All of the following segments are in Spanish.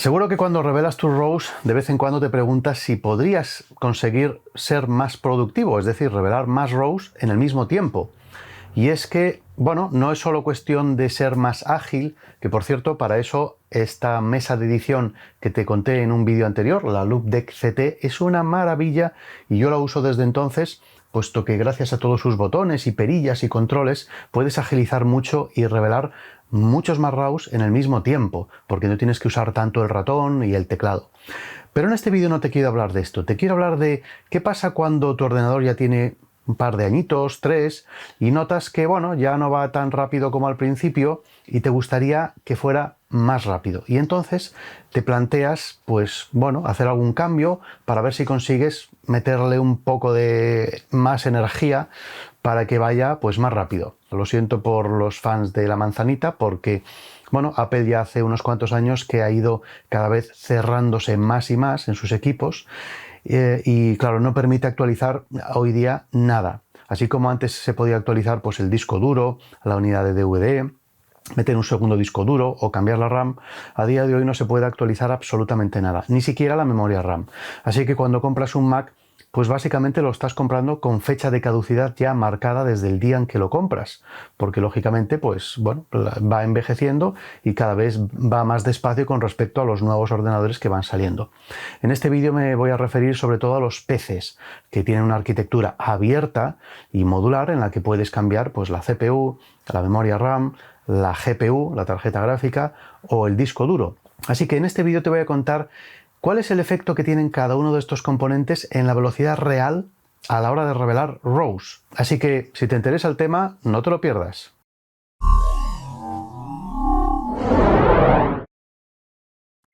Seguro que cuando revelas tus rows, de vez en cuando te preguntas si podrías conseguir ser más productivo, es decir, revelar más rows en el mismo tiempo. Y es que, bueno, no es solo cuestión de ser más ágil, que por cierto, para eso esta mesa de edición que te conté en un vídeo anterior, la Loupedeck CT, es una maravilla y yo la uso desde entonces, puesto que gracias a todos sus botones y perillas y controles puedes agilizar mucho y revelar muchos más rows en el mismo tiempo, porque no tienes que usar tanto el ratón y el teclado. Pero en este vídeo no te quiero hablar de esto, te quiero hablar de qué pasa cuando tu ordenador ya tiene un par de añitos, 3, y notas que, bueno, ya no va tan rápido como al principio y te gustaría que fuera más rápido. Y entonces te planteas, pues, bueno, hacer algún cambio para ver si consigues meterle un poco de más energía para que vaya, pues, más rápido. Lo siento por los fans de la manzanita porque, bueno, Apple ya hace unos cuantos años que ha ido cada vez cerrándose más y más en sus equipos. Y claro, no permite actualizar hoy día nada. Así como antes se podía actualizar pues el disco duro, la unidad de DVD, meter un segundo disco duro o cambiar la RAM, a día de hoy no se puede actualizar absolutamente nada, ni siquiera la memoria RAM. Así que cuando compras un Mac, pues básicamente lo estás comprando con fecha de caducidad ya marcada desde el día en que lo compras, porque lógicamente pues bueno, va envejeciendo y cada vez va más despacio con respecto a los nuevos ordenadores que van saliendo. En este vídeo me voy a referir sobre todo a los PCs que tienen una arquitectura abierta y modular en la que puedes cambiar pues la CPU, la memoria RAM, la GPU, la tarjeta gráfica o el disco duro. Así que en este vídeo te voy a contar cuál es el efecto que tienen cada uno de estos componentes en la velocidad real a la hora de revelar rows. Así que si te interesa el tema, no te lo pierdas.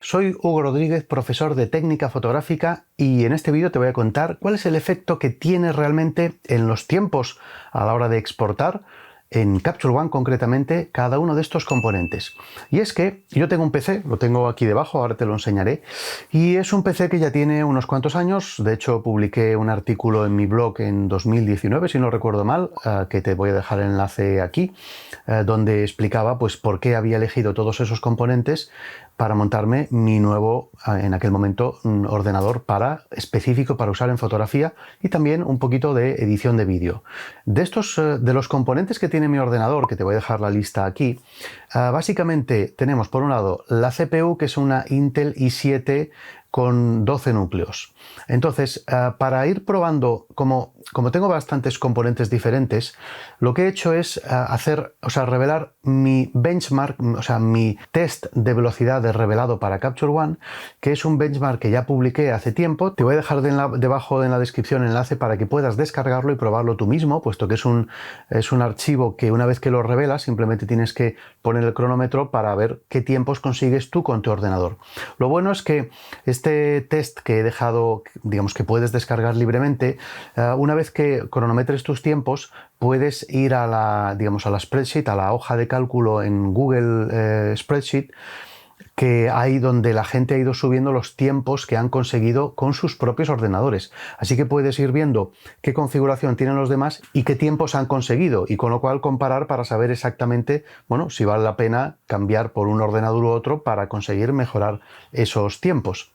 Soy Hugo Rodríguez, profesor de técnica fotográfica, y en este vídeo te voy a contar cuál es el efecto que tiene realmente en los tiempos a la hora de exportar en Capture One concretamente cada uno de estos componentes. Y es que yo tengo un PC, lo tengo aquí debajo, ahora te lo enseñaré, y es un PC que ya tiene unos cuantos años. De hecho publiqué un artículo en mi blog en 2019, si no recuerdo mal, que te voy a dejar el enlace aquí, donde explicaba pues por qué había elegido todos esos componentes para montarme mi nuevo, en aquel momento, ordenador específico para usar en fotografía y también un poquito de edición de vídeo. De los componentes que tiene mi ordenador, que te voy a dejar la lista aquí, básicamente tenemos por un lado la CPU, que es una Intel i7 con 12 núcleos. Entonces, para ir probando, como tengo bastantes componentes diferentes, lo que he hecho es revelar mi benchmark, o sea, mi test de velocidad de revelado para Capture One, que es un benchmark que ya publiqué hace tiempo. Te voy a dejar debajo en la descripción el enlace para que puedas descargarlo y probarlo tú mismo, puesto que es un archivo que una vez que lo revelas simplemente tienes que poner el cronómetro para ver qué tiempos consigues tú con tu ordenador. Lo bueno es que este test que he dejado, digamos que puedes descargar libremente, una vez que cronometres tus tiempos, puedes ir a la spreadsheet, a la hoja de cálculo en Google Spreadsheet, que hay donde la gente ha ido subiendo los tiempos que han conseguido con sus propios ordenadores. Así que puedes ir viendo qué configuración tienen los demás y qué tiempos han conseguido, y con lo cual comparar para saber exactamente, bueno, si vale la pena cambiar por un ordenador u otro para conseguir mejorar esos tiempos.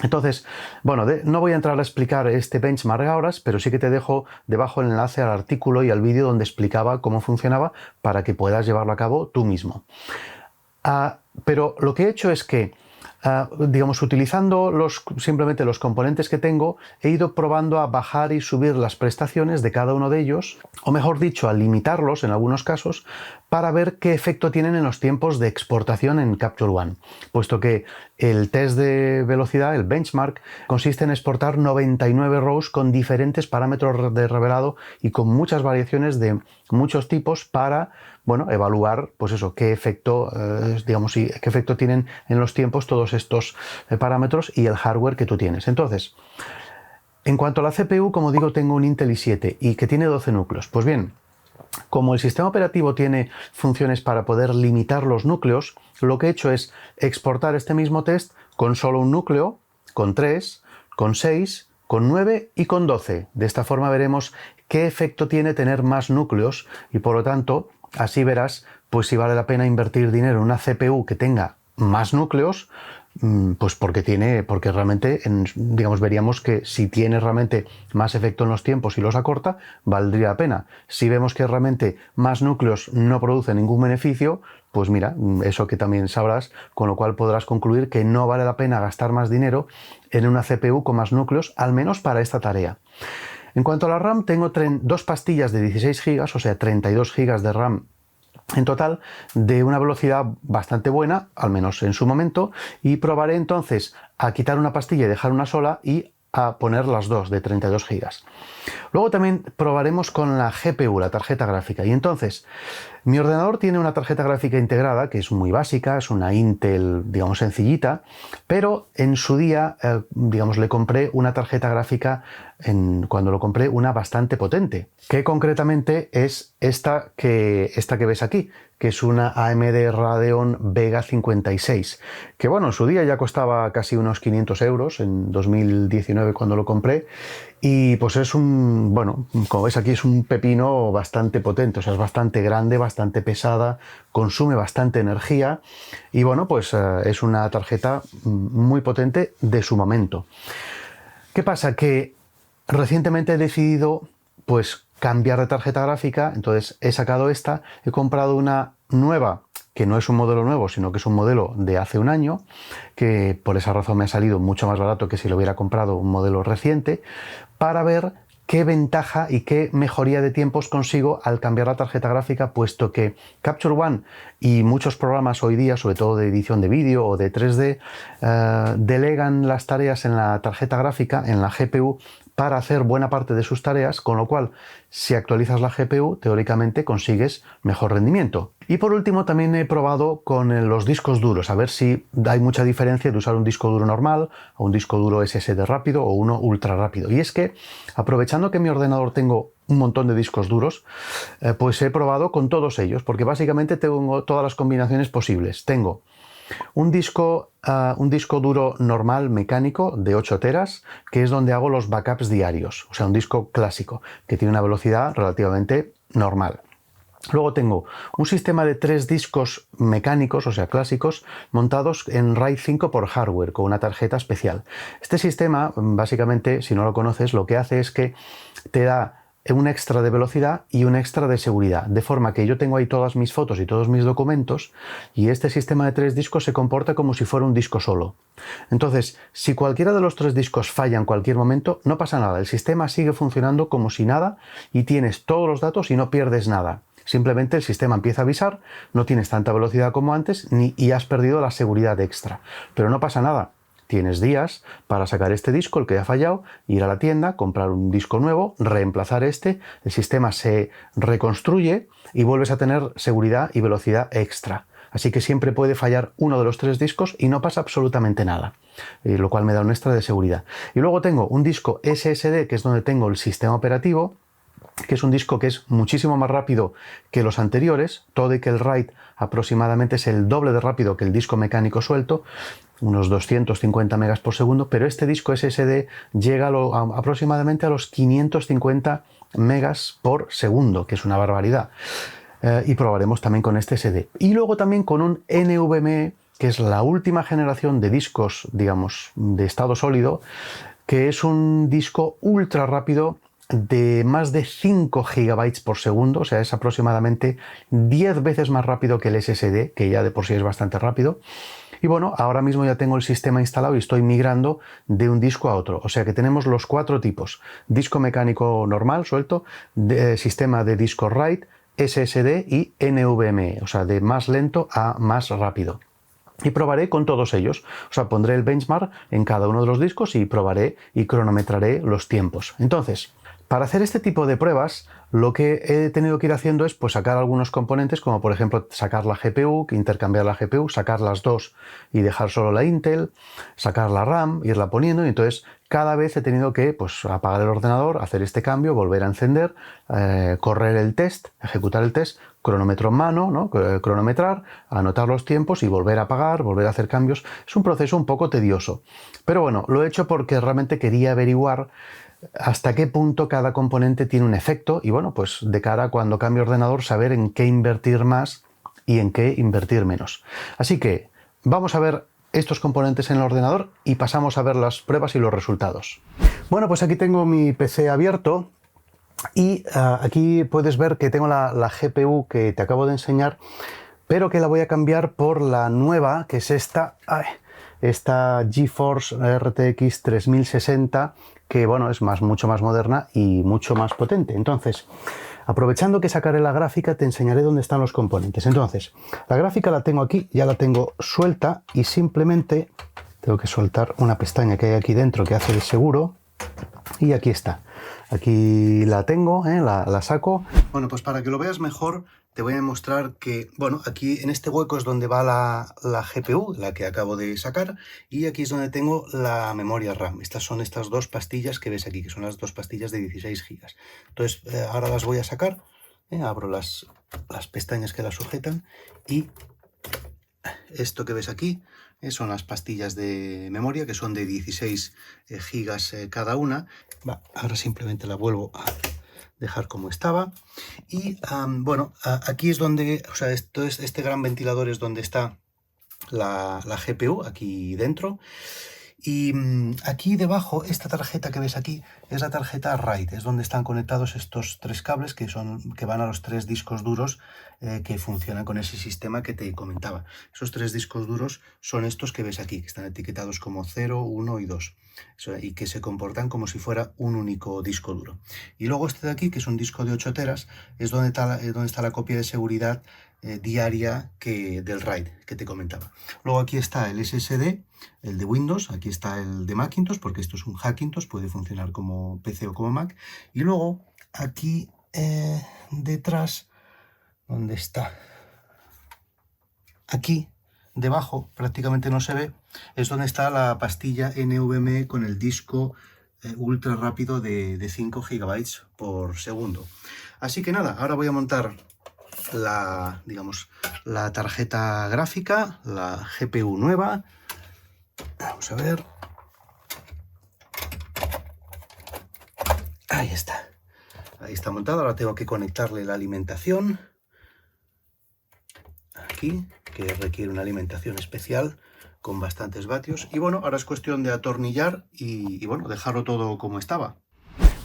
Entonces, bueno, no voy a entrar a explicar este benchmark ahora, pero sí que te dejo debajo el enlace al artículo y al vídeo donde explicaba cómo funcionaba para que puedas llevarlo a cabo tú mismo. Pero lo que he hecho es que, utilizando simplemente los componentes que tengo, he ido probando a bajar y subir las prestaciones de cada uno de ellos, o mejor dicho, a limitarlos en algunos casos, para ver qué efecto tienen en los tiempos de exportación en Capture One, puesto que el test de velocidad, el benchmark, consiste en exportar 99 rows con diferentes parámetros de revelado y con muchas variaciones de muchos tipos para, bueno, evaluar, pues eso, qué efecto, qué efecto tienen en los tiempos todos estos parámetros y el hardware que tú tienes. Entonces, en cuanto a la CPU, como digo, tengo un Intel i7 y que tiene 12 núcleos. Pues bien, como el sistema operativo tiene funciones para poder limitar los núcleos, lo que he hecho es exportar este mismo test con solo un núcleo, con 3, con 6, con 9 y con 12. De esta forma veremos qué efecto tiene tener más núcleos y, por lo tanto, así verás pues si vale la pena invertir dinero en una CPU que tenga más núcleos Pues porque realmente, digamos, veríamos que si tiene realmente más efecto en los tiempos y los acorta, valdría la pena. Si vemos que realmente más núcleos no produce ningún beneficio, pues mira, eso que también sabrás, con lo cual podrás concluir que no vale la pena gastar más dinero en una CPU con más núcleos, al menos para esta tarea. En cuanto a la RAM, tengo dos pastillas de 16 GB, o sea, 32 GB de RAM en total, de una velocidad bastante buena, al menos en su momento, y probaré entonces a quitar una pastilla y dejar una sola y a poner las dos de 32 GB. Luego también probaremos con la GPU, la tarjeta gráfica, y entonces mi ordenador tiene una tarjeta gráfica integrada que es muy básica, es una Intel, digamos, sencillita, pero en su día, digamos, le compré una tarjeta gráfica, cuando lo compré, una bastante potente, que concretamente es esta que ves aquí, que es una AMD Radeon Vega 56, que bueno, en su día ya costaba casi unos 500 euros, en 2019 cuando lo compré, y pues es bueno, como ves aquí es un pepino bastante potente, o sea, es bastante grande, bastante pesada, consume bastante energía y bueno, pues es una tarjeta muy potente de su momento. ¿Qué pasa? Que recientemente he decidido pues cambiar de tarjeta gráfica, entonces he sacado esta, he comprado una nueva, que no es un modelo nuevo, sino que es un modelo de hace un año, que por esa razón me ha salido mucho más barato que si lo hubiera comprado un modelo reciente, para ver qué ventaja y qué mejoría de tiempos consigo al cambiar la tarjeta gráfica, puesto que Capture One y muchos programas hoy día, sobre todo de edición de vídeo o de 3D, delegan las tareas en la tarjeta gráfica, en la GPU, para hacer buena parte de sus tareas, con lo cual, si actualizas la GPU, teóricamente consigues mejor rendimiento. Y por último, también he probado con los discos duros, a ver si hay mucha diferencia de usar un disco duro normal o un disco duro SSD rápido o uno ultra rápido. Y es que, aprovechando que en mi ordenador tengo un montón de discos duros, pues he probado con todos ellos, porque básicamente tengo todas las combinaciones posibles. Tengo un disco duro normal, mecánico, de 8 teras, que es donde hago los backups diarios, o sea, un disco clásico, que tiene una velocidad relativamente normal. Luego tengo un sistema de 3 discos mecánicos, o sea, clásicos, montados en RAID 5 por hardware, con una tarjeta especial. Este sistema, básicamente, si no lo conoces, lo que hace es que te da un extra de velocidad y un extra de seguridad, de forma que yo tengo ahí todas mis fotos y todos mis documentos y este sistema de 3 discos se comporta como si fuera un disco solo. Entonces, si cualquiera de los 3 discos falla en cualquier momento, no pasa nada, el sistema sigue funcionando como si nada y tienes todos los datos y no pierdes nada. Simplemente el sistema empieza a avisar, no tienes tanta velocidad como antes y has perdido la seguridad extra. Pero no pasa nada. Tienes días para sacar este disco, el que ha fallado, ir a la tienda, comprar un disco nuevo, reemplazar este, el sistema se reconstruye y vuelves a tener seguridad y velocidad extra. Así que siempre puede fallar uno de los 3 discos y no pasa absolutamente nada, lo cual me da un extra de seguridad. Y luego tengo un disco SSD, que es donde tengo el sistema operativo, que es un disco que es muchísimo más rápido que los anteriores, todo y que el RAID aproximadamente es el doble de rápido que el disco mecánico suelto, unos 250 megas por segundo, pero este disco SSD llega aproximadamente a los 550 megas por segundo, que es una barbaridad. Y probaremos también con este SD. Y luego también con un NVMe, que es la última generación de discos, digamos, de estado sólido, que es un disco ultra rápido de más de 5 GB por segundo, o sea, es aproximadamente 10 veces más rápido que el SSD, que ya de por sí es bastante rápido. Y bueno, ahora mismo ya tengo el sistema instalado y estoy migrando de un disco a otro. O sea que tenemos los 4 tipos: disco mecánico normal, suelto, sistema de disco RAID, SSD y NVMe, o sea, de más lento a más rápido. Y probaré con todos ellos, o sea, pondré el benchmark en cada uno de los discos y probaré y cronometraré los tiempos. Entonces, para hacer este tipo de pruebas, lo que he tenido que ir haciendo es pues sacar algunos componentes, como por ejemplo sacar la GPU, intercambiar la GPU, sacar las dos y dejar solo la Intel, sacar la RAM, irla poniendo, y entonces cada vez he tenido que pues apagar el ordenador, hacer este cambio, volver a encender, correr el test, ejecutar el test, cronómetro en mano, ¿no? Cronometrar, anotar los tiempos y volver a apagar, volver a hacer cambios. Es un proceso un poco tedioso, pero bueno, lo he hecho porque realmente quería averiguar hasta qué punto cada componente tiene un efecto y bueno, pues de cara a cuando cambie ordenador saber en qué invertir más y en qué invertir menos. Así que vamos a ver estos componentes en el ordenador y pasamos a ver las pruebas y los resultados. Bueno, pues aquí tengo mi PC abierto y aquí puedes ver que tengo la GPU que te acabo de enseñar, pero que la voy a cambiar por la nueva, que es esta GeForce RTX 3060, que bueno, es mucho más moderna y mucho más potente. Entonces, aprovechando que sacaré la gráfica, te enseñaré dónde están los componentes. Entonces, la gráfica la tengo aquí, ya la tengo suelta y simplemente tengo que soltar una pestaña que hay aquí dentro que hace de seguro y aquí está. Aquí la tengo, la saco. Bueno, pues para que lo veas mejor, te voy a mostrar que, bueno, aquí en este hueco es donde va la GPU, la que acabo de sacar, y aquí es donde tengo la memoria RAM. Estas son estas dos pastillas que ves aquí, que son las dos pastillas de 16 GB. Entonces, ahora las voy a sacar, abro las pestañas que las sujetan, y esto que ves aquí son las pastillas de memoria, que son de 16 GB cada una. Ahora simplemente la vuelvo a dejar como estaba. Y bueno, aquí es donde, o sea, esto es, este gran ventilador es donde está la GPU, aquí dentro. Y aquí debajo, esta tarjeta que ves aquí, es la tarjeta RAID, es donde están conectados estos tres cables que van a los tres discos duros que funcionan con ese sistema que te comentaba. Esos tres discos duros son estos que ves aquí, que están etiquetados como 0, 1 y 2, y que se comportan como si fuera un único disco duro. Y luego este de aquí, que es un disco de 8 teras, es donde está la copia de seguridad diaria del RAID que te comentaba. Luego aquí está el SSD, el de Windows, aquí está el de Macintosh, porque esto es un Hackintosh, puede funcionar como PC o como Mac. Y luego aquí detrás, ¿dónde está? Aquí debajo, prácticamente no se ve, es donde está la pastilla NVMe con el disco ultra rápido de 5 GB por segundo. Así que nada, ahora voy a montar la tarjeta gráfica, la GPU nueva. Vamos a ver. Ahí está. Ahí está montada. Ahora tengo que conectarle la alimentación. Aquí, que requiere una alimentación especial con bastantes vatios. Y bueno, ahora es cuestión de atornillar y bueno, dejarlo todo como estaba.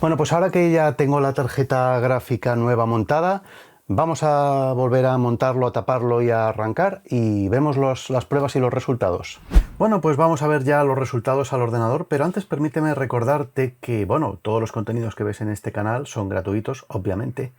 Bueno, pues ahora que ya tengo la tarjeta gráfica nueva montada, vamos a volver a montarlo, a taparlo y a arrancar y vemos las pruebas y los resultados. Bueno, pues vamos a ver ya los resultados al ordenador, pero antes permíteme recordarte que, bueno, todos los contenidos que ves en este canal son gratuitos, obviamente,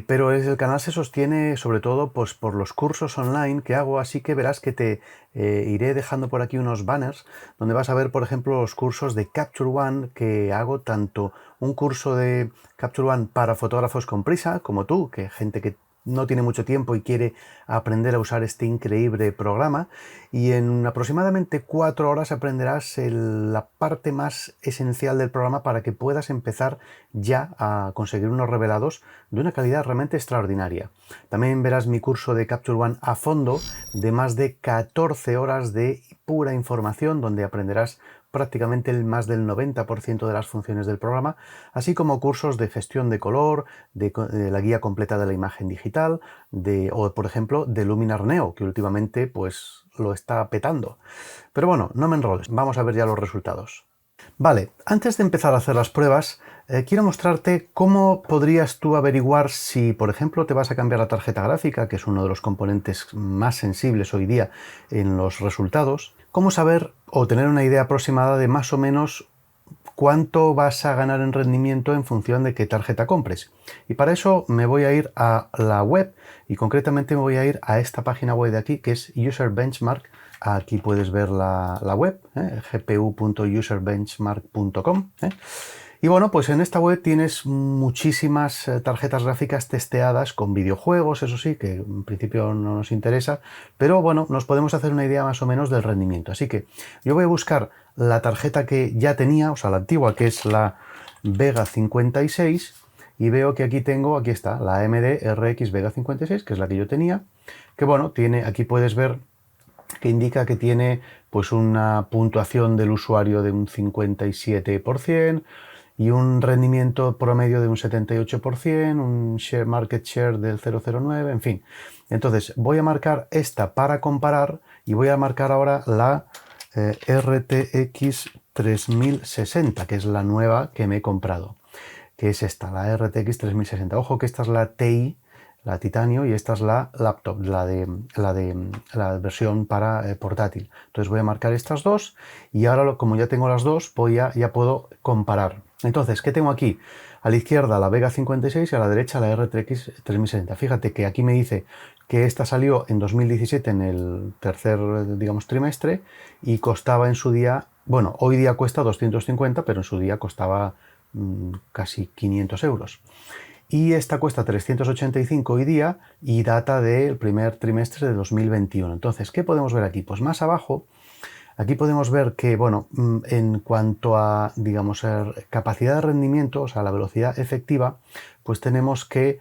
pero el canal se sostiene sobre todo pues, por los cursos online que hago, así que verás que te iré dejando por aquí unos banners donde vas a ver, por ejemplo, los cursos de Capture One que hago, tanto un curso de Capture One para fotógrafos con prisa, como tú, que gente que no tiene mucho tiempo y quiere aprender a usar este increíble programa, y en aproximadamente 4 horas aprenderás la parte más esencial del programa para que puedas empezar ya a conseguir unos revelados de una calidad realmente extraordinaria. También verás mi curso de Capture One a fondo de más de 14 horas de pura información, donde aprenderás prácticamente más del 90% de las funciones del programa, así como cursos de gestión de color, de la guía completa de la imagen digital, o por ejemplo de Luminar Neo, que últimamente pues lo está petando. Pero bueno, no me enroles, vamos a ver ya los resultados. Vale, antes de empezar a hacer las pruebas, quiero mostrarte cómo podrías tú averiguar si, por ejemplo, te vas a cambiar la tarjeta gráfica, que es uno de los componentes más sensibles hoy día en los resultados, cómo saber o tener una idea aproximada de más o menos cuánto vas a ganar en rendimiento en función de qué tarjeta compres. Y para eso me voy a ir a la web y concretamente me voy a ir a esta página web de aquí, que es User Benchmark. Aquí puedes ver la web, gpu.userbenchmark.com. Y bueno, pues en esta web tienes muchísimas tarjetas gráficas testeadas con videojuegos, eso sí, que en principio no nos interesa, pero bueno, nos podemos hacer una idea más o menos del rendimiento. Así que yo voy a buscar la tarjeta que ya tenía, o sea, la antigua, que es la Vega 56, y veo que aquí está, la AMD RX Vega 56, que es la que yo tenía, que bueno, aquí puedes ver que indica que tiene pues una puntuación del usuario de un 57%, y un rendimiento promedio de un 78%, un market share del 0,09, en fin. Entonces voy a marcar esta para comparar y voy a marcar ahora la RTX 3060, que es la nueva que me he comprado, que es esta, la RTX 3060. Ojo que esta es la TI, la titanio, y esta es la laptop, la versión para portátil. Entonces voy a marcar estas dos y ahora como ya tengo las dos, ya puedo comparar. Entonces, ¿qué tengo aquí? A la izquierda la Vega 56 y a la derecha la RTX 3060. Fíjate que aquí me dice que esta salió en 2017 en el tercer, digamos, trimestre y costaba en su día, bueno, hoy día cuesta 250, pero en su día costaba casi 500 euros. Y esta cuesta 385 hoy día y data del primer trimestre de 2021. Entonces, ¿qué podemos ver aquí? Pues más abajo, aquí podemos ver que, bueno, en cuanto a, digamos, capacidad de rendimiento, o sea, la velocidad efectiva, pues tenemos que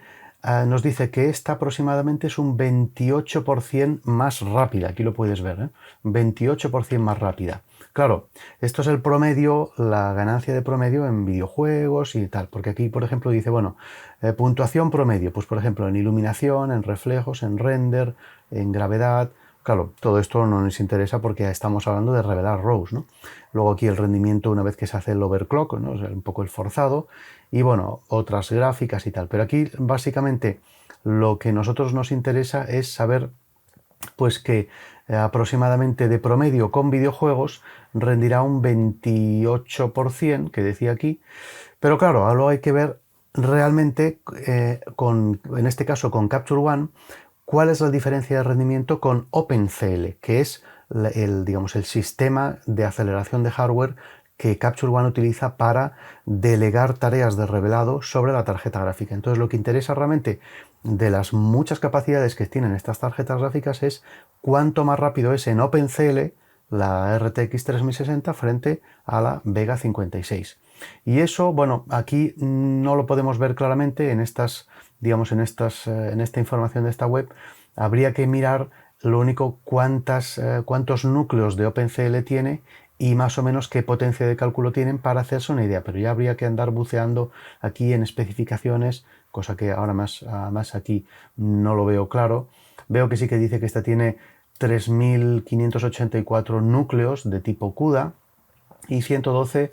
nos dice que esta aproximadamente es un 28% más rápida. Aquí lo puedes ver, ¿eh? 28% más rápida. Claro, esto es el promedio, la ganancia de promedio en videojuegos y tal, porque aquí, por ejemplo, dice, bueno, puntuación promedio, pues por ejemplo, en iluminación, en reflejos, en render, en gravedad. Claro, todo esto no nos interesa porque estamos hablando de revelar rows, ¿no? Luego aquí el rendimiento una vez que se hace el overclock, ¿no? O sea, un poco el forzado, y bueno, otras gráficas y tal. Pero aquí básicamente lo que a nosotros nos interesa es saber pues que aproximadamente de promedio con videojuegos rendirá un 28%, que decía aquí, pero claro, ahora hay que ver realmente, en este caso con Capture One, cuál es la diferencia de rendimiento con OpenCL, que es digamos, el sistema de aceleración de hardware que Capture One utiliza para delegar tareas de revelado sobre la tarjeta gráfica. Entonces lo que interesa realmente de las muchas capacidades que tienen estas tarjetas gráficas es cuánto más rápido es en OpenCL la RTX 3060 frente a la Vega 56. Y eso, bueno, aquí no lo podemos ver claramente en estas, digamos, en esta información de esta web. Habría que mirar lo único cuántos núcleos de OpenCL tiene y más o menos qué potencia de cálculo tienen para hacerse una idea, pero ya habría que andar buceando aquí en especificaciones, cosa que ahora más aquí no lo veo claro. Veo que sí que dice que esta tiene 3.584 núcleos de tipo CUDA y 112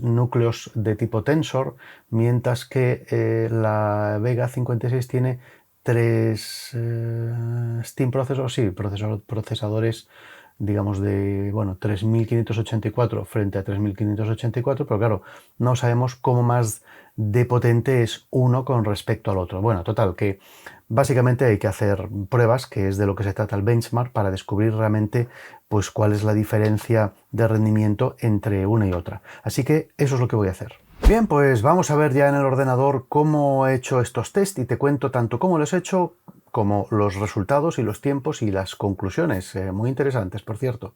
núcleos de tipo Tensor, mientras que la Vega 56 tiene 3 Steam Processors, sí, procesadores, digamos, de, bueno, 3.584 frente a 3.584, pero claro, no sabemos cómo más de potente es uno con respecto al otro. Bueno, total, que básicamente hay que hacer pruebas, que es de lo que se trata el benchmark, para descubrir realmente pues cuál es la diferencia de rendimiento entre una y otra. Así que eso es lo que voy a hacer. Bien, pues vamos a ver ya en el ordenador cómo he hecho estos test y te cuento tanto cómo los he hecho como los resultados y los tiempos y las conclusiones, muy interesantes, por cierto.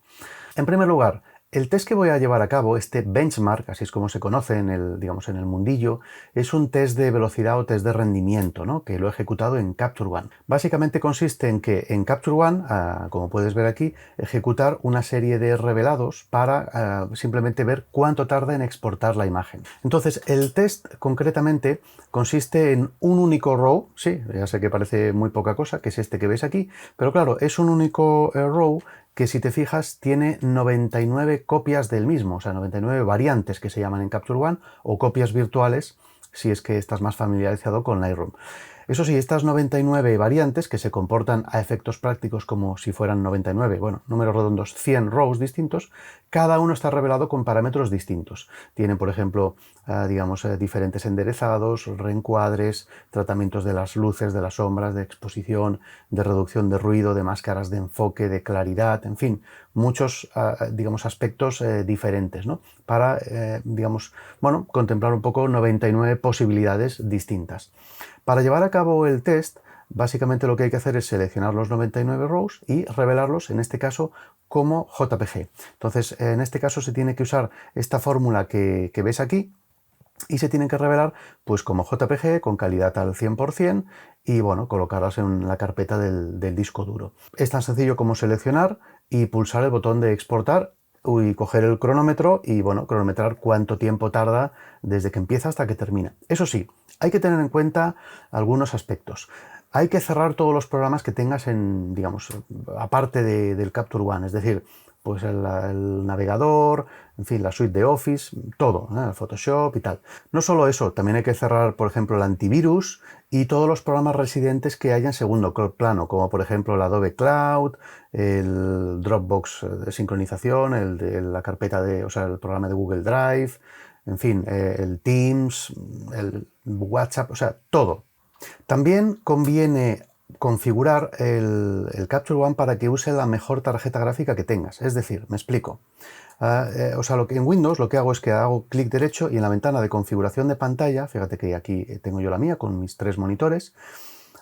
En primer lugar, el test que voy a llevar a cabo, este benchmark, así es como se conoce en el, digamos, en el mundillo, es un test de velocidad o test de rendimiento, ¿no? Que lo he ejecutado en Capture One. Básicamente consiste en que en Capture One, como puedes ver aquí, ejecutar una serie de revelados para simplemente ver cuánto tarda en exportar la imagen. Entonces, el test concretamente consiste en un único row, sí, ya sé que parece muy poca cosa, que es este que ves aquí, pero claro, es un único row que si te fijas tiene 99 copias del mismo, o sea, 99 variantes que se llaman en Capture One o copias virtuales si es que estás más familiarizado con Lightroom. Eso sí, estas 99 variantes que se comportan a efectos prácticos como si fueran 99, bueno, números redondos, 100 rows distintos, cada uno está revelado con parámetros distintos. Tienen, por ejemplo, digamos, diferentes enderezados, reencuadres, tratamientos de las luces, de las sombras, de exposición, de reducción de ruido, de máscaras de enfoque, de claridad, en fin, muchos, digamos, aspectos diferentes, ¿no? Para, digamos, bueno, contemplar un poco 99 posibilidades distintas. Para llevar a cabo el test, básicamente lo que hay que hacer es seleccionar los 99 rows y revelarlos, en este caso, como JPG. Entonces, en este caso se tiene que usar esta fórmula que ves aquí y se tienen que revelar pues como JPG con calidad al 100% y bueno, colocarlas en la carpeta del disco duro. Es tan sencillo como seleccionar y pulsar el botón de exportar y coger el cronómetro y, bueno, cronometrar cuánto tiempo tarda desde que empieza hasta que termina. Eso sí, hay que tener en cuenta algunos aspectos. Hay que cerrar todos los programas que tengas en, digamos, aparte del Capture One, es decir, pues el navegador, en fin, la suite de Office, todo, el Photoshop y tal. No solo eso, también hay que cerrar, por ejemplo, el antivirus y todos los programas residentes que haya en segundo plano, como por ejemplo el Adobe Cloud, el Dropbox de sincronización, el de la carpeta de, o sea, el programa de Google Drive, en fin, el Teams, el WhatsApp, o sea, todo. También conviene configurar el Capture One para que use la mejor tarjeta gráfica que tengas. Es decir, me explico. O sea, en Windows lo que hago es que hago clic derecho y en la ventana de configuración de pantalla, fíjate que aquí tengo yo la mía con mis 3 monitores,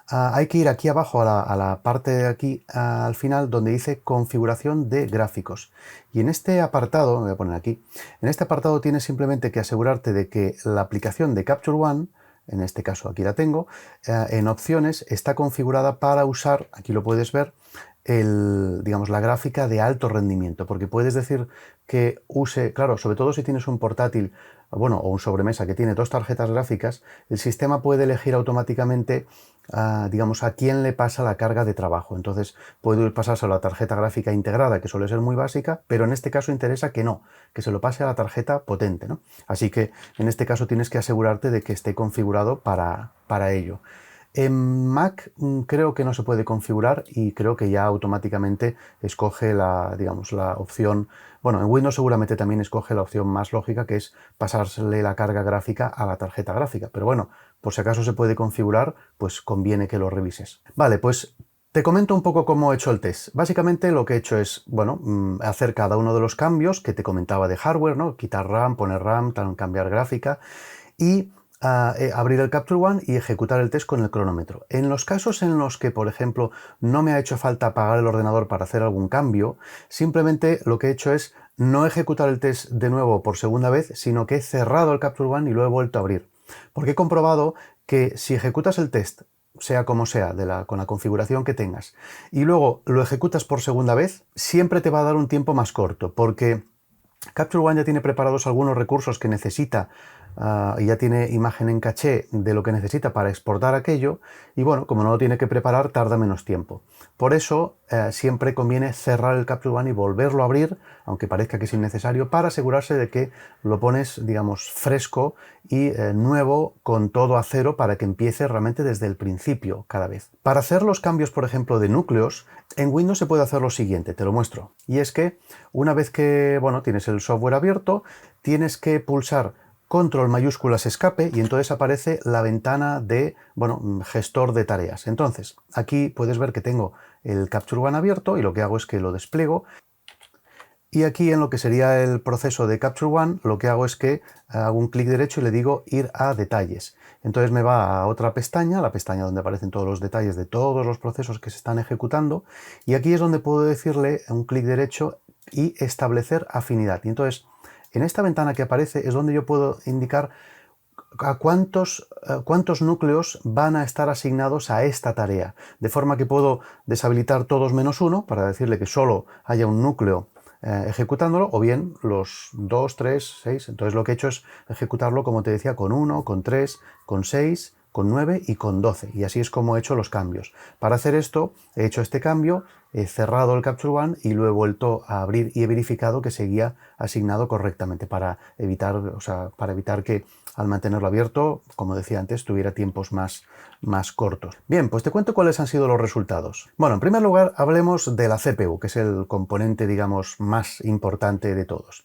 hay que ir aquí abajo a la parte de aquí al final donde dice configuración de gráficos. Y en este apartado, me voy a poner aquí, en este apartado tienes simplemente que asegurarte de que la aplicación de Capture One, en este caso aquí la tengo, en opciones está configurada para usar, aquí lo puedes ver, digamos, la gráfica de alto rendimiento, porque puedes decir que use, claro, sobre todo si tienes un portátil, bueno, o un sobremesa que tiene 2 tarjetas gráficas, el sistema puede elegir automáticamente, digamos, a quién le pasa la carga de trabajo. Entonces puede pasarse a la tarjeta gráfica integrada, que suele ser muy básica, pero en este caso interesa que no, que se lo pase a la tarjeta potente, ¿no? Así que en este caso tienes que asegurarte de que esté configurado para ello. En Mac creo que no se puede configurar y creo que ya automáticamente escoge digamos, la opción, bueno, en Windows seguramente también escoge la opción más lógica, que es pasársele la carga gráfica a la tarjeta gráfica, pero bueno, por si acaso se puede configurar, pues conviene que lo revises. Vale, pues te comento un poco cómo he hecho el test. Básicamente lo que he hecho es, bueno, hacer cada uno de los cambios que te comentaba de hardware, ¿no? Quitar RAM, poner RAM, cambiar gráfica y abrir el Capture One y ejecutar el test con el cronómetro. En los casos en los que, por ejemplo, no me ha hecho falta apagar el ordenador para hacer algún cambio, simplemente lo que he hecho es no ejecutar el test de nuevo por segunda vez, sino que he cerrado el Capture One y lo he vuelto a abrir. Porque he comprobado que si ejecutas el test, sea como sea, con la configuración que tengas, y luego lo ejecutas por segunda vez, siempre te va a dar un tiempo más corto, porque Capture One ya tiene preparados algunos recursos que necesita y ya tiene imagen en caché de lo que necesita para exportar aquello y bueno, como no lo tiene que preparar, tarda menos tiempo. Por eso siempre conviene cerrar el Capture One y volverlo a abrir, aunque parezca que es innecesario, para asegurarse de que lo pones, digamos, fresco y nuevo con todo a cero para que empiece realmente desde el principio cada vez. Para hacer los cambios, por ejemplo, de núcleos, en Windows se puede hacer lo siguiente, te lo muestro. Y es que una vez que, bueno, tienes el software abierto, tienes que pulsar control mayúsculas escape y entonces aparece la ventana de, bueno, gestor de tareas. Entonces, aquí puedes ver que tengo el Capture One abierto y lo que hago es que lo despliego. Y aquí en lo que sería el proceso de Capture One, lo que hago es que hago un clic derecho y le digo ir a detalles. Entonces me va a otra pestaña, la pestaña donde aparecen todos los detalles de todos los procesos que se están ejecutando. Y aquí es donde puedo decirle un clic derecho y establecer afinidad. Y entonces, en esta ventana que aparece es donde yo puedo indicar a cuántos núcleos van a estar asignados a esta tarea. De forma que puedo deshabilitar todos menos uno para decirle que solo haya un núcleo ejecutándolo, o bien los 2, 3, 6. Entonces lo que he hecho es ejecutarlo, como te decía, con 1, con 3, con 6, con 9 y con 12. Y así es como he hecho los cambios. Para hacer esto, he hecho este cambio, he cerrado el Capture One y lo he vuelto a abrir y he verificado que seguía asignado correctamente para evitar, para evitar que al mantenerlo abierto, como decía antes, tuviera tiempos más cortos. Bien, pues te cuento cuáles han sido los resultados. Bueno, en primer lugar, hablemos de la CPU, que es el componente, digamos, más importante de todos.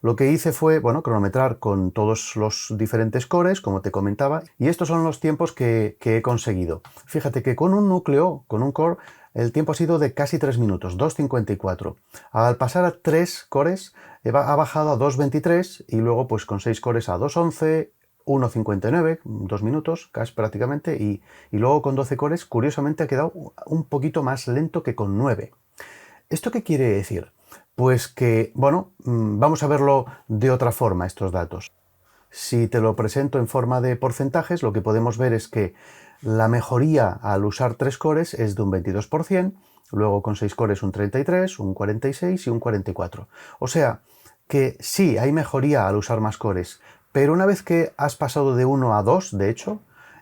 Lo que hice fue, bueno, cronometrar con todos los diferentes cores, como te comentaba, y estos son los tiempos que he conseguido. Fíjate que con un núcleo, con un core, el tiempo ha sido de casi 3 minutos, 2,54. Al pasar a 3 cores, ha bajado a 2,23 y luego pues con 6 cores a 2,11, 1,59, 2 minutos casi prácticamente, y luego con 12 cores, curiosamente ha quedado un poquito más lento que con 9. ¿Esto qué quiere decir? Pues que, bueno, vamos a verlo de otra forma estos datos. Si te lo presento en forma de porcentajes, lo que podemos ver es que la mejoría al usar 3 cores es de un 22%, luego con 6 cores un 33, un 46 y un 44. O sea que sí, hay mejoría al usar más cores, pero una vez que has pasado de 1 a 2, de hecho,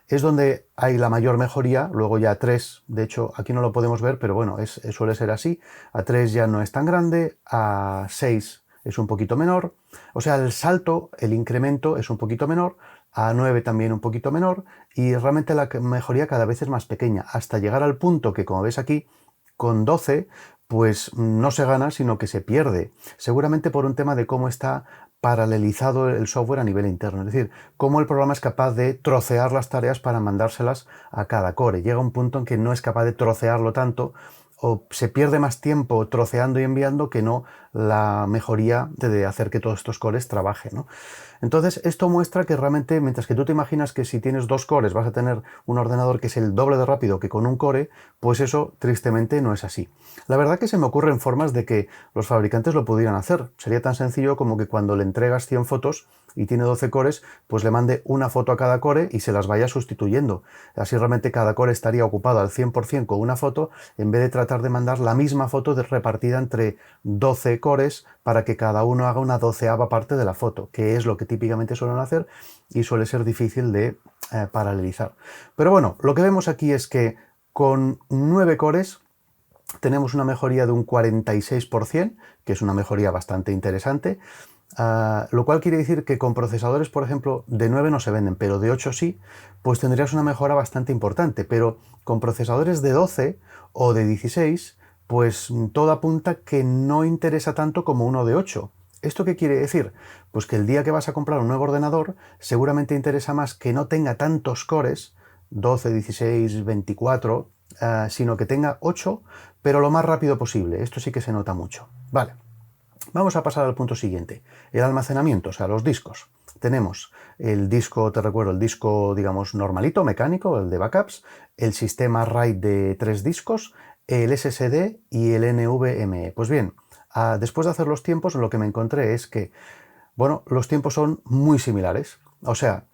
es donde hay la mayor mejoría, luego ya 3, de hecho aquí no lo podemos ver, pero bueno, suele ser así, a 3 ya no es tan grande, a 6 es un poquito menor, o sea, el salto, el incremento es un poquito menor, a 9 también un poquito menor, y realmente la mejoría cada vez es más pequeña, hasta llegar al punto que, como ves aquí, con 12, pues no se gana, sino que se pierde, seguramente por un tema de cómo está paralelizado el software a nivel interno, es decir, cómo el programa es capaz de trocear las tareas para mandárselas a cada core. Llega un punto en que no es capaz de trocearlo tanto, o se pierde más tiempo troceando y enviando que no la mejoría de hacer que todos estos cores trabajen, ¿no? Entonces, esto muestra que realmente, mientras que tú te imaginas que si tienes 2 cores vas a tener un ordenador que es el doble de rápido que con un core, pues eso tristemente no es así. La verdad que se me ocurren formas de que los fabricantes lo pudieran hacer. Sería tan sencillo como que cuando le entregas 100 fotos y tiene 12 cores, pues le mande una foto a cada core y se las vaya sustituyendo. Así realmente cada core estaría ocupado al 100% con una foto, en vez de tratar de mandar la misma foto repartida entre 12 cores para que cada uno haga una 12ª parte de la foto, que es lo que típicamente suelen hacer y suele ser difícil de paralelizar. Pero bueno, lo que vemos aquí es que con 9 cores tenemos una mejoría de un 46%, que es una mejoría bastante interesante, lo cual quiere decir que con procesadores, por ejemplo, de 9 no se venden, pero de 8 sí, pues tendrías una mejora bastante importante, pero con procesadores de 12 o de 16, pues todo apunta que no interesa tanto como uno de 8. ¿Esto qué quiere decir? Pues que el día que vas a comprar un nuevo ordenador, seguramente interesa más que no tenga tantos cores, 12, 16, 24, sino que tenga 8, pero lo más rápido posible. Esto sí que se nota mucho. Vale. Vamos a pasar al punto siguiente, el almacenamiento, o sea, los discos. Tenemos el disco, te recuerdo, el disco, digamos, normalito, mecánico, el de backups, el sistema RAID de 3 discos, el SSD y el NVMe. Pues bien, después de hacer los tiempos, lo que me encontré es que, bueno, los tiempos son muy similares. O sea,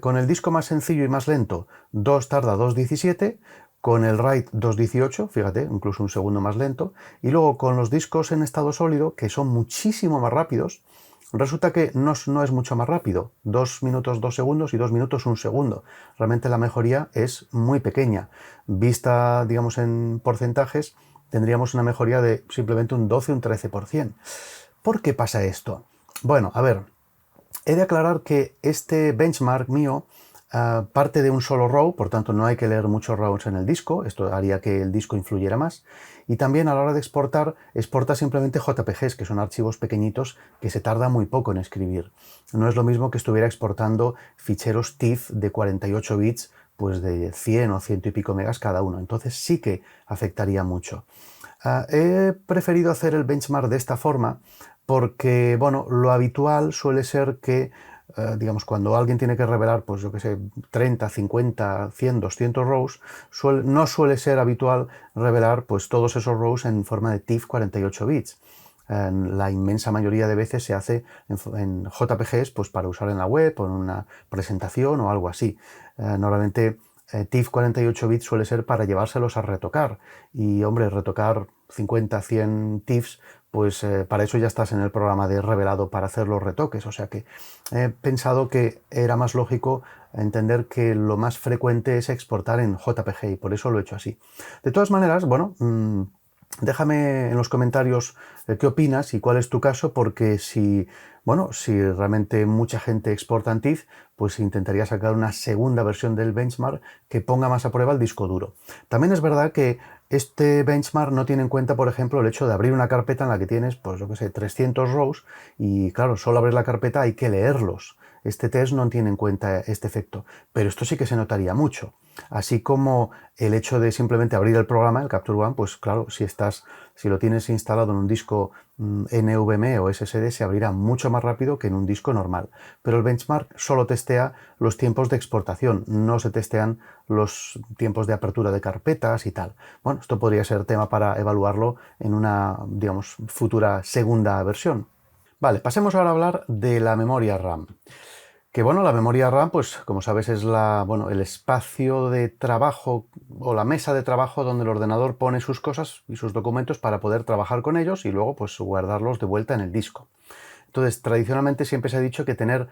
con el disco más sencillo y más lento, 2 tarda 2,17, con el RAID 2,18, fíjate, incluso un segundo más lento, y luego con los discos en estado sólido, que son muchísimo más rápidos, resulta que no es mucho más rápido, 2 minutos 2 segundos y 2 minutos 1 segundo. Realmente la mejoría es muy pequeña. Vista, digamos, en porcentajes, tendríamos una mejoría de simplemente un 12 o un 13%. ¿Por qué pasa esto? Bueno, a ver, he de aclarar que este benchmark mío parte de un solo RAW, por tanto no hay que leer muchos RAWs en el disco, esto haría que el disco influyera más, y también a la hora de exportar, exporta simplemente JPGs, que son archivos pequeñitos que se tarda muy poco en escribir. No es lo mismo que estuviera exportando ficheros TIFF de 48 bits, pues de 100 o 100 y pico megas cada uno, entonces sí que afectaría mucho. He preferido hacer el benchmark de esta forma porque, bueno, lo habitual suele ser que, digamos, cuando alguien tiene que revelar, pues yo que sé, 30, 50, 100, 200 rows, no suele ser habitual revelar pues todos esos rows en forma de TIFF 48 bits. La inmensa mayoría de veces se hace en JPGs pues para usar en la web o en una presentación o algo así. Normalmente TIFF 48 bits suele ser para llevárselos a retocar y, hombre, retocar 50, 100 TIFFs, pues para eso ya estás en el programa de revelado para hacer los retoques, o sea que he pensado que era más lógico entender que lo más frecuente es exportar en JPG y por eso lo he hecho así. De todas maneras, bueno, déjame en los comentarios qué opinas y cuál es tu caso, porque si realmente mucha gente exporta en TIFF, pues intentaría sacar una segunda versión del benchmark que ponga más a prueba el disco duro. También es verdad que este benchmark no tiene en cuenta, por ejemplo, el hecho de abrir una carpeta en la que tienes, pues yo que sé, 300 rows y claro, solo abrir la carpeta hay que leerlos. Este test no tiene en cuenta este efecto, pero esto sí que se notaría mucho. Así como el hecho de simplemente abrir el programa, el Capture One, pues claro, si lo tienes instalado en un disco NVMe o SSD, se abrirá mucho más rápido que en un disco normal. Pero el benchmark solo testea los tiempos de exportación, no se testean los tiempos de apertura de carpetas y tal. Bueno, esto podría ser tema para evaluarlo en una, digamos, futura segunda versión. Vale, pasemos ahora a hablar de la memoria RAM. Que bueno, la memoria RAM, pues como sabes, es el espacio de trabajo o la mesa de trabajo donde el ordenador pone sus cosas y sus documentos para poder trabajar con ellos y luego pues guardarlos de vuelta en el disco. Entonces, tradicionalmente siempre se ha dicho que tener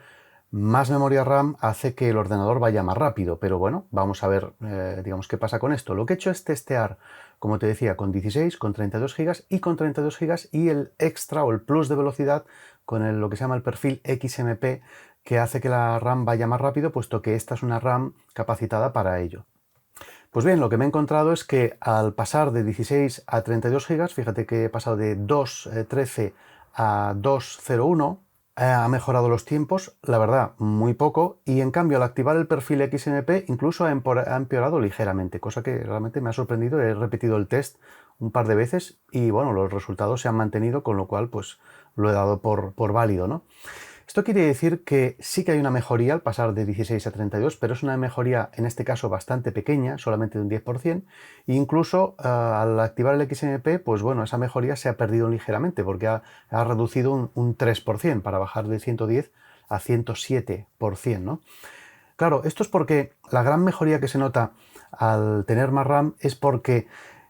más memoria RAM hace que el ordenador vaya más rápido, pero bueno, vamos a ver, digamos, qué pasa con esto. Lo que he hecho es testear, como te decía, con 16, con 32 GB y con 32 GB y el extra o el plus de velocidad con lo que se llama el perfil XMP, que hace que la RAM vaya más rápido, puesto que esta es una RAM capacitada para ello. Pues bien, lo que me he encontrado es que al pasar de 16 a 32 GB, fíjate que he pasado de 2.13 a 2.01, ha mejorado los tiempos, la verdad, muy poco, y en cambio al activar el perfil XMP incluso ha empeorado ligeramente, cosa que realmente me ha sorprendido. He repetido el test un par de veces y bueno, los resultados se han mantenido, con lo cual pues lo he dado por válido, ¿no? Esto quiere decir que sí que hay una mejoría al pasar de 16 a 32, pero es una mejoría en este caso bastante pequeña, solamente de un 10%, e incluso al activar el XMP, pues bueno, esa mejoría se ha perdido ligeramente porque ha reducido un 3% para bajar de 110 a 107%, ¿no? Claro, esto es porque la gran mejoría que se nota al tener más RAM es porque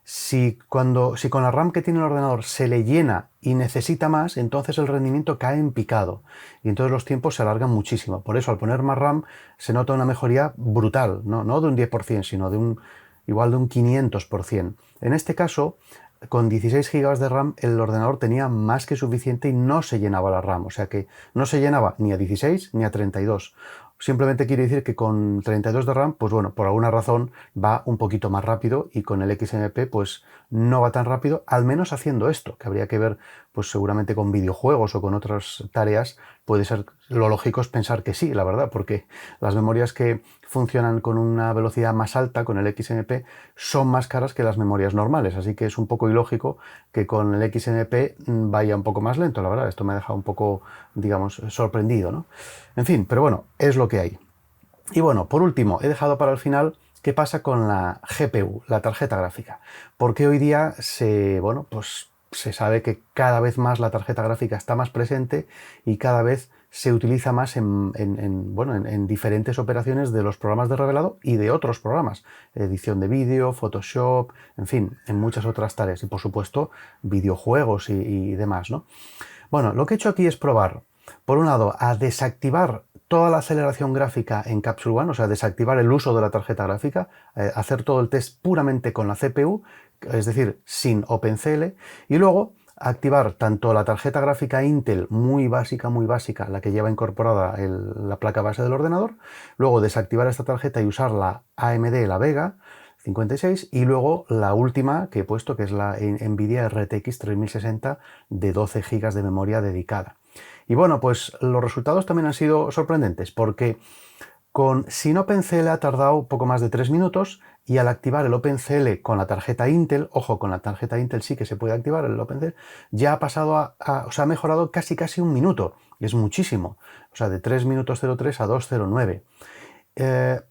si con la RAM que tiene el ordenador se le llena y necesita más, entonces el rendimiento cae en picado y entonces los tiempos se alargan muchísimo. Por eso al poner más RAM se nota una mejoría brutal, no de un 10%, sino igual de un 500%. En este caso, con 16 GB de RAM el ordenador tenía más que suficiente y no se llenaba la RAM, o sea que no se llenaba ni a 16 ni a 32. Simplemente quiere decir que con 32 de RAM, pues bueno, por alguna razón va un poquito más rápido y con el XMP pues no va tan rápido, al menos haciendo esto, que habría que ver pues seguramente con videojuegos o con otras tareas. Puede ser, lo lógico es pensar que sí, la verdad, porque las memorias que funcionan con una velocidad más alta, con el XMP, son más caras que las memorias normales, así que es un poco ilógico que con el XMP vaya un poco más lento, la verdad. Esto me ha dejado un poco, digamos, sorprendido, ¿no? En fin, pero bueno, es lo que hay. Y bueno, por último, he dejado para el final qué pasa con la GPU, la tarjeta gráfica. Porque hoy día pues se sabe que cada vez más la tarjeta gráfica está más presente y cada vez se utiliza más en diferentes operaciones de los programas de revelado y de otros programas. Edición de vídeo, Photoshop, en fin, en muchas otras tareas. Y por supuesto, videojuegos y demás, ¿no? Bueno, lo que he hecho aquí es probar, por un lado, a desactivar toda la aceleración gráfica en Capsule One, o sea, desactivar el uso de la tarjeta gráfica, hacer todo el test puramente con la CPU, es decir, sin OpenCL, y luego activar tanto la tarjeta gráfica Intel muy básica, la que lleva incorporada la placa base del ordenador, luego desactivar esta tarjeta y usar la AMD, la Vega 56, y luego la última que he puesto, que es la Nvidia RTX 3060 de 12 GB de memoria dedicada. Y bueno, pues los resultados también han sido sorprendentes, porque sin OpenCL ha tardado poco más de 3 minutos, y al activar el OpenCL con la tarjeta Intel, ojo, con la tarjeta Intel sí que se puede activar el OpenCL, ya ha pasado o sea, ha mejorado casi un minuto, y es muchísimo, o sea, de 3 minutos 03 a 209.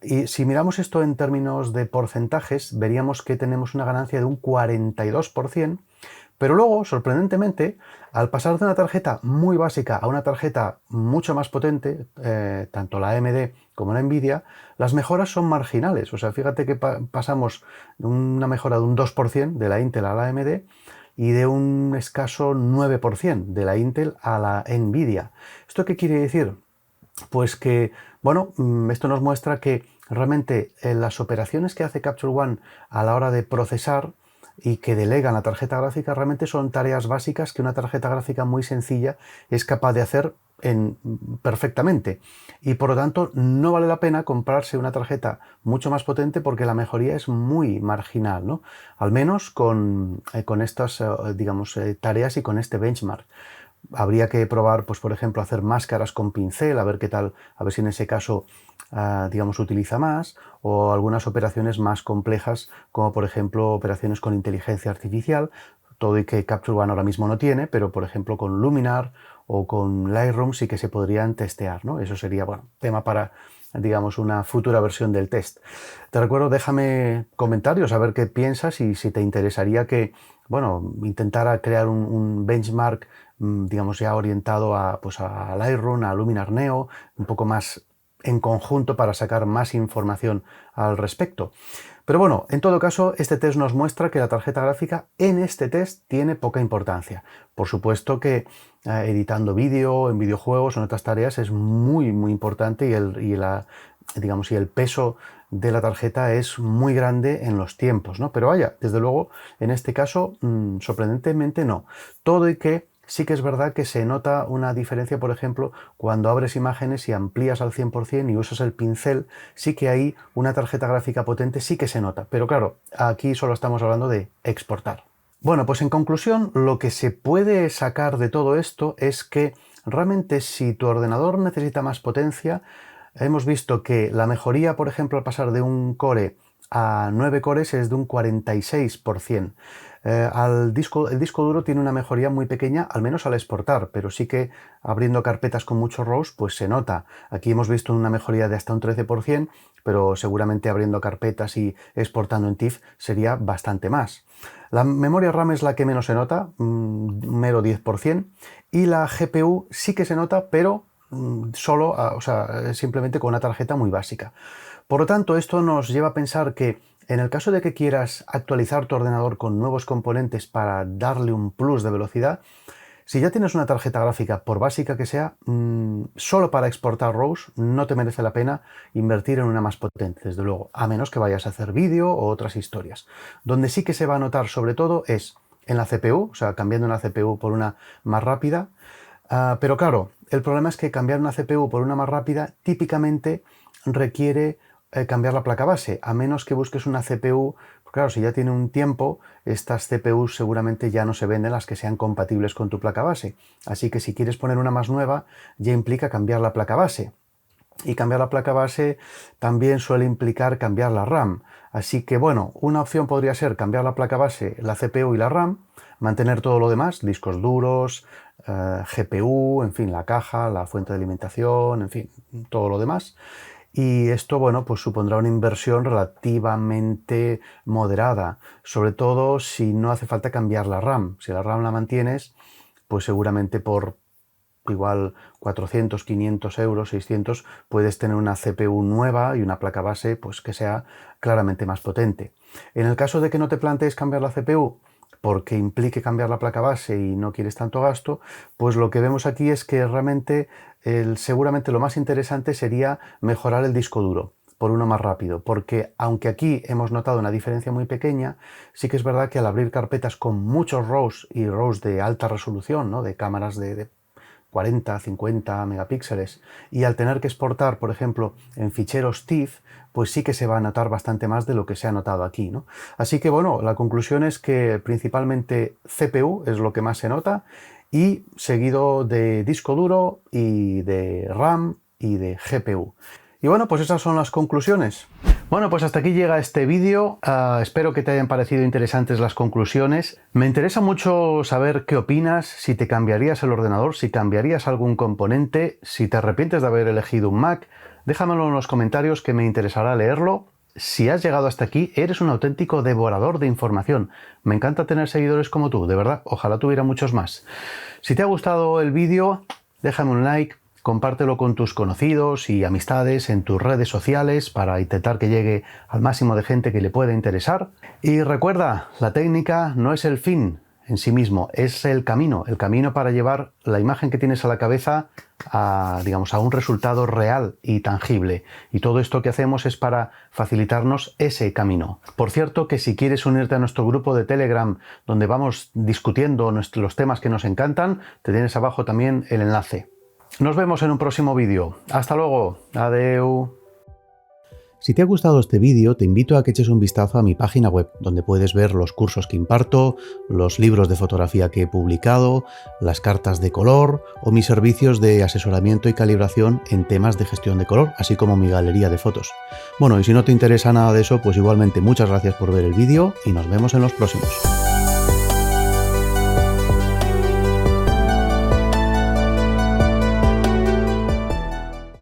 Y si miramos esto en términos de porcentajes, veríamos que tenemos una ganancia de un 42%, pero luego, sorprendentemente, al pasar de una tarjeta muy básica a una tarjeta mucho más potente, tanto la AMD como la Nvidia, las mejoras son marginales. O sea, fíjate que pasamos de una mejora de un 2% de la Intel a la AMD y de un escaso 9% de la Intel a la Nvidia. ¿Esto qué quiere decir? Pues que, bueno, esto nos muestra que realmente las operaciones que hace Capsule One a la hora de procesar y que delegan la tarjeta gráfica realmente son tareas básicas que una tarjeta gráfica muy sencilla es capaz de hacer perfectamente. Y por lo tanto no vale la pena comprarse una tarjeta mucho más potente porque la mejoría es muy marginal, ¿no? Al menos con estas, digamos, tareas y con este benchmark. Habría que probar, pues por ejemplo, hacer máscaras con pincel, a ver qué tal, a ver si en ese caso, digamos, utiliza más, o algunas operaciones más complejas, como por ejemplo operaciones con inteligencia artificial, todo y que Capsule One ahora mismo no tiene, pero por ejemplo con Luminar o con Lightroom sí que se podrían testear, ¿no? Eso sería, bueno, tema para, digamos, una futura versión del test. Te recuerdo, déjame comentarios a ver qué piensas y si te interesaría que, bueno, intentara crear un benchmark, digamos, ya orientado pues a Lightroom, a Luminar Neo, un poco más en conjunto para sacar más información al respecto. Pero bueno, en todo caso, este test nos muestra que la tarjeta gráfica en este test tiene poca importancia. Por supuesto que editando vídeo, en videojuegos o en otras tareas es muy importante y el peso de la tarjeta es muy grande en los tiempos, ¿no? Pero vaya, desde luego, en este caso, sorprendentemente no. Todo y que sí que es verdad que se nota una diferencia, por ejemplo, cuando abres imágenes y amplías al 100% y usas el pincel, sí que hay una tarjeta gráfica potente, sí que se nota. Pero claro, aquí solo estamos hablando de exportar. Bueno, pues en conclusión, lo que se puede sacar de todo esto es que realmente si tu ordenador necesita más potencia, hemos visto que la mejoría, por ejemplo, al pasar de un core a 9 cores es de un 46%. El disco duro tiene una mejoría muy pequeña, al menos al exportar, pero sí que abriendo carpetas con muchos RAWs, pues se nota. Aquí hemos visto una mejoría de hasta un 13%, pero seguramente abriendo carpetas y exportando en TIFF sería bastante más. La memoria RAM es la que menos se nota, un mero 10%, y la GPU sí que se nota, pero solo, simplemente con una tarjeta muy básica. Por lo tanto, esto nos lleva a pensar que en el caso de que quieras actualizar tu ordenador con nuevos componentes para darle un plus de velocidad, si ya tienes una tarjeta gráfica, por básica que sea, solo para exportar RAWs no te merece la pena invertir en una más potente, desde luego, a menos que vayas a hacer vídeo o otras historias. Donde sí que se va a notar sobre todo es en la CPU, o sea, cambiando una CPU por una más rápida. Pero claro, el problema es que cambiar una CPU por una más rápida típicamente requiere cambiar la placa base, a menos que busques una CPU. Claro, si ya tiene un tiempo, estas CPUs seguramente ya no se venden las que sean compatibles con tu placa base. Así que si quieres poner una más nueva, ya implica cambiar la placa base. Y cambiar la placa base también suele implicar cambiar la RAM. Así que bueno, una opción podría ser cambiar la placa base, la CPU y la RAM, mantener todo lo demás, discos duros, GPU, en fin, la caja, la fuente de alimentación, en fin, todo lo demás. Y esto, bueno, pues supondrá una inversión relativamente moderada, sobre todo si no hace falta cambiar la RAM. Si la RAM la mantienes, pues seguramente por igual 400, 500 euros, 600, puedes tener una CPU nueva y una placa base pues que sea claramente más potente. En el caso de que no te plantees cambiar la CPU, porque implique cambiar la placa base y no quieres tanto gasto, pues lo que vemos aquí es que realmente seguramente lo más interesante sería mejorar el disco duro por uno más rápido, porque aunque aquí hemos notado una diferencia muy pequeña, sí que es verdad que al abrir carpetas con muchos RAWs y RAWs de alta resolución, ¿no?, de cámaras de 40, 50 megapíxeles, y al tener que exportar, por ejemplo, en ficheros TIFF, pues sí que se va a notar bastante más de lo que se ha notado aquí, ¿no? Así que bueno, la conclusión es que principalmente CPU es lo que más se nota, y seguido de disco duro y de RAM y de GPU. Y bueno, pues esas son las conclusiones. Bueno, pues hasta aquí llega este vídeo. Espero que te hayan parecido interesantes las conclusiones. Me interesa mucho saber qué opinas, si te cambiarías el ordenador, si cambiarías algún componente, si te arrepientes de haber elegido un Mac. Déjamelo en los comentarios, que me interesará leerlo. Si has llegado hasta aquí, eres un auténtico devorador de información. Me encanta tener seguidores como tú, de verdad. Ojalá tuviera muchos más. Si te ha gustado el vídeo, déjame un like. Compártelo con tus conocidos y amistades en tus redes sociales para intentar que llegue al máximo de gente que le pueda interesar. Y recuerda, la técnica no es el fin en sí mismo, es el camino para llevar la imagen que tienes a la cabeza a un resultado real y tangible. Y todo esto que hacemos es para facilitarnos ese camino. Por cierto, que si quieres unirte a nuestro grupo de Telegram, donde vamos discutiendo los temas que nos encantan, te tienes abajo también el enlace. Nos vemos en un próximo vídeo. Hasta luego. Adeu. Si te ha gustado este vídeo, te invito a que eches un vistazo a mi página web, donde puedes ver los cursos que imparto, los libros de fotografía que he publicado, las cartas de color o mis servicios de asesoramiento y calibración en temas de gestión de color, así como mi galería de fotos. Bueno, y si no te interesa nada de eso, pues igualmente muchas gracias por ver el vídeo y nos vemos en los próximos.